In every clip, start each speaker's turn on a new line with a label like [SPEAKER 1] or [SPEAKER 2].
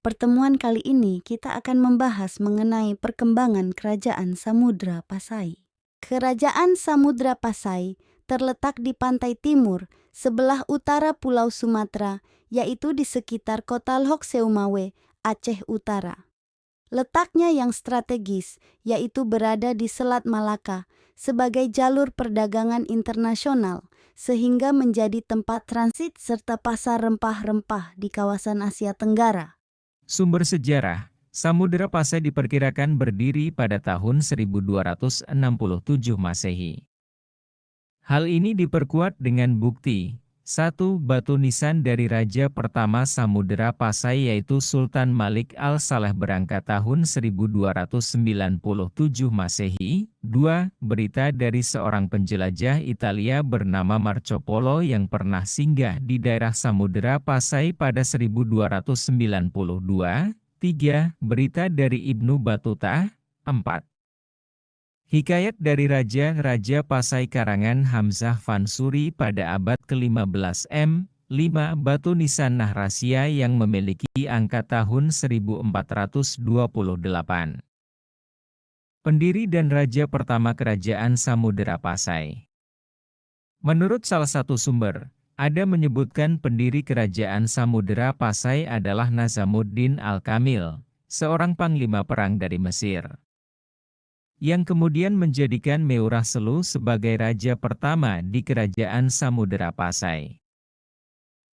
[SPEAKER 1] pertemuan kali ini kita akan membahas mengenai perkembangan Kerajaan Samudra Pasai. Kerajaan Samudra Pasai terletak di pantai timur sebelah utara Pulau Sumatera, yaitu di sekitar kota Lhokseumawe, Aceh Utara. Letaknya yang strategis, yaitu berada di Selat Malaka sebagai jalur perdagangan internasional, sehingga menjadi tempat transit serta pasar rempah-rempah di kawasan Asia Tenggara.
[SPEAKER 2] Sumber sejarah, Samudra Pasai diperkirakan berdiri pada tahun 1267 Masehi. Hal ini diperkuat dengan bukti, 1. Batu nisan dari Raja pertama Samudra Pasai yaitu Sultan Malik Al-Saleh berangkat tahun 1297 Masehi. 2. Berita dari seorang penjelajah Italia bernama Marco Polo yang pernah singgah di daerah Samudra Pasai pada 1292. 3. Berita dari Ibnu Battuta. 4. Hikayat dari Raja-Raja Pasai karangan Hamzah Fansuri pada abad ke-15 m. 5. Batu nisan Nahrasia yang memiliki angka tahun 1428. Pendiri dan Raja pertama Kerajaan Samudra Pasai. Menurut salah satu sumber, ada menyebutkan pendiri Kerajaan Samudra Pasai adalah Nazamuddin Al-Kamil, seorang panglima perang dari Mesir, yang kemudian menjadikan Meurah Selu sebagai raja pertama di Kerajaan Samudra Pasai.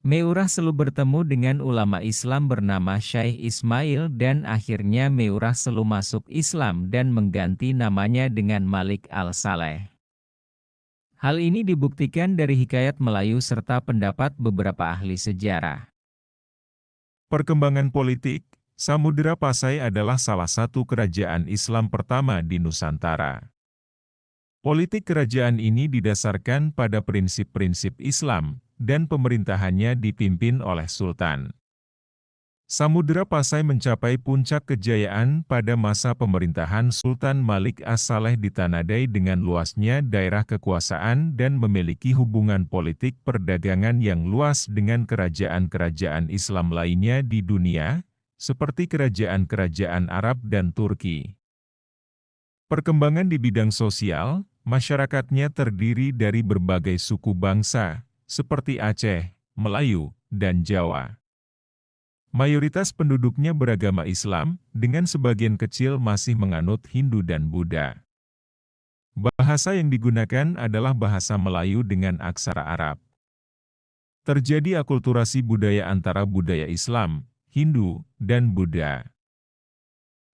[SPEAKER 2] Meurah Selu bertemu dengan ulama Islam bernama Syekh Ismail dan akhirnya Meurah Selu masuk Islam dan mengganti namanya dengan Malik Al-Saleh. Hal ini dibuktikan dari hikayat Melayu serta pendapat beberapa ahli sejarah.
[SPEAKER 3] Perkembangan politik, Samudra Pasai adalah salah satu kerajaan Islam pertama di Nusantara. Politik kerajaan ini didasarkan pada prinsip-prinsip Islam, dan pemerintahannya dipimpin oleh Sultan. Samudra Pasai mencapai puncak kejayaan pada masa pemerintahan Sultan Malik As-Saleh di Tanadai dengan luasnya daerah kekuasaan dan memiliki hubungan politik perdagangan yang luas dengan kerajaan-kerajaan Islam lainnya di dunia, seperti kerajaan-kerajaan Arab dan Turki. Perkembangan di bidang sosial, masyarakatnya terdiri dari berbagai suku bangsa, seperti Aceh, Melayu, dan Jawa. Mayoritas penduduknya beragama Islam, dengan sebagian kecil masih menganut Hindu dan Buddha. Bahasa yang digunakan adalah bahasa Melayu dengan aksara Arab. Terjadi akulturasi budaya antara budaya Islam, Hindu, dan Buddha.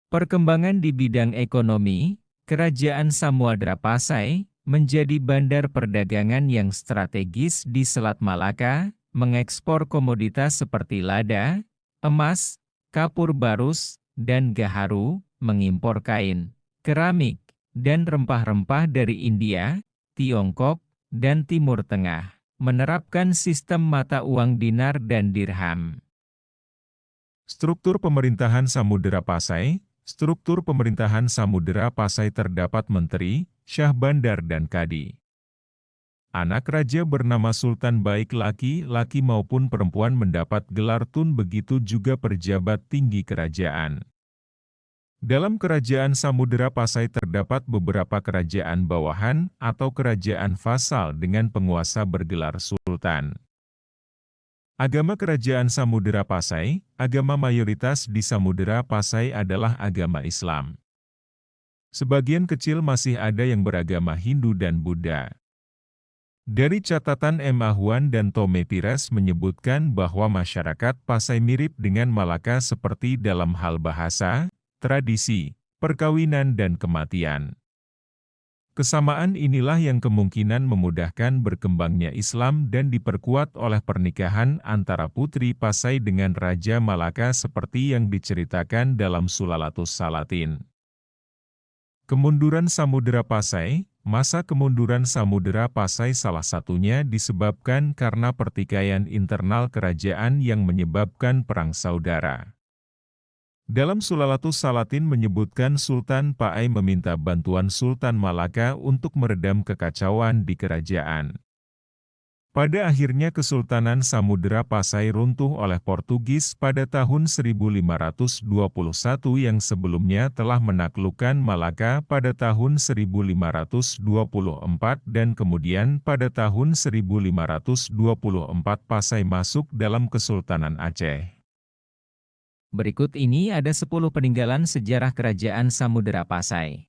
[SPEAKER 2] Perkembangan di bidang ekonomi, Kerajaan Samudra Pasai menjadi bandar perdagangan yang strategis di Selat Malaka, mengekspor komoditas seperti lada, emas, kapur barus, dan gaharu, mengimpor kain, keramik, dan rempah-rempah dari India, Tiongkok, dan Timur Tengah, menerapkan sistem mata uang dinar dan dirham.
[SPEAKER 3] Struktur pemerintahan Samudra Pasai. Struktur pemerintahan Samudra Pasai terdapat menteri, syah bandar dan kadi. Anak raja bernama Sultan baik laki-laki maupun perempuan mendapat gelar tun, begitu juga pejabat tinggi kerajaan. Dalam Kerajaan Samudra Pasai terdapat beberapa kerajaan bawahan atau kerajaan vasal dengan penguasa bergelar sultan. Agama Kerajaan Samudra Pasai, agama mayoritas di Samudra Pasai adalah agama Islam. Sebagian kecil masih ada yang beragama Hindu dan Buddha. Dari catatan M. Ahwan dan Tome Pires menyebutkan bahwa masyarakat Pasai mirip dengan Malaka seperti dalam hal bahasa, tradisi, perkawinan dan kematian. Kesamaan inilah yang kemungkinan memudahkan berkembangnya Islam dan diperkuat oleh pernikahan antara putri Pasai dengan Raja Malaka seperti yang diceritakan dalam Sulalatus Salatin. Kemunduran Samudra Pasai. Masa kemunduran Samudra Pasai salah satunya disebabkan karena pertikaian internal kerajaan yang menyebabkan perang saudara. Dalam Sulalatus Salatin menyebutkan Sultan Paai meminta bantuan Sultan Malaka untuk meredam kekacauan di kerajaan. Pada akhirnya Kesultanan Samudera Pasai runtuh oleh Portugis pada tahun 1521 yang sebelumnya telah menaklukkan Malaka pada tahun 1524 dan kemudian pada tahun 1524 Pasai masuk dalam Kesultanan Aceh.
[SPEAKER 2] Berikut ini ada 10 peninggalan sejarah Kerajaan Samudera Pasai.